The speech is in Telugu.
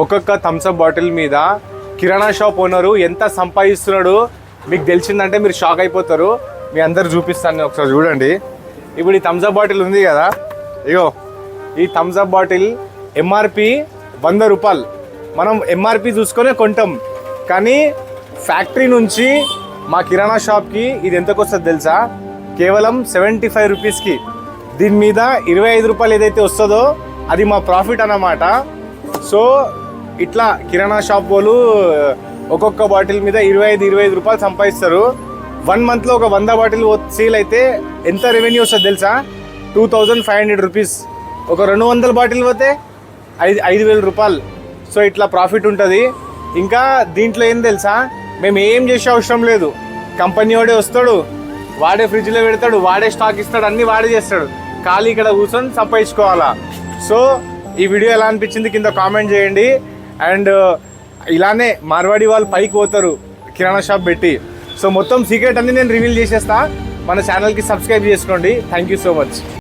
ఒక్కొక్క థమ్స్అప్ బాటిల్ మీద కిరాణా షాప్ ఓనరు ఎంత సంపాదిస్తున్నాడు మీకు తెలిసిందంటే మీరు షాక్ అయిపోతారు. మీ అందరు చూపిస్తాను, ఒకసారి చూడండి. ఇప్పుడు ఈ థమ్స్అప్ బాటిల్ ఉంది కదా, ఇగో ఈ థమ్స్అప్ బాటిల్ ఎంఆర్పి 100 రూపాయలు. మనం ఎంఆర్పి చూసుకొనే కొంటాం, కానీ ఫ్యాక్టరీ నుంచి మా కిరాణా షాప్కి ఇది ఎంతకు వస్తుంది తెలుసా? కేవలం 75 రూపీస్కి. దీని మీద 25 రూపాయలు ఏదైతే వస్తుందో అది మా ప్రాఫిట్ అన్నమాట. సో ఇట్లా కిరాణా షాప్ వాళ్ళు ఒక్కొక్క బాటిల్ మీద 25 రూపాయలు సంపాదిస్తారు. 1 మంత్లో ఒక 100 బాటిల్ సేల్ అయితే ఎంత రెవెన్యూ వస్తుంది తెలుసా? 2500 రూపీస్. ఒక 200 బాటిల్ పోతే 5,000 రూపాయలు. సో ఇట్లా ప్రాఫిట్ ఉంటుంది. ఇంకా దీంట్లో ఏం తెలుసా, మేము ఏం చేసే అవసరం లేదు. కంపెనీ వాడే వస్తాడు, వాడే ఫ్రిడ్జ్లో పెడతాడు, వాడే స్టాక్ ఇస్తాడు, అన్నీ వాడే చేస్తాడు. ఖాళీ ఇక్కడ కూర్చొని సంపాదించుకోవాలా. సో ఈ వీడియో ఎలా అనిపించింది కింద కామెంట్ చేయండి. అండ్ ఇలానే మార్వాడి వాళ్ళు పైకి పోతారు కిరాణా షాప్ పెట్టి. సో మొత్తం సీక్రెట్ అన్ని నేను రివీల్ చేసేస్తా. మన ఛానల్కి సబ్స్క్రైబ్ చేసుకోండి. Thank you so much.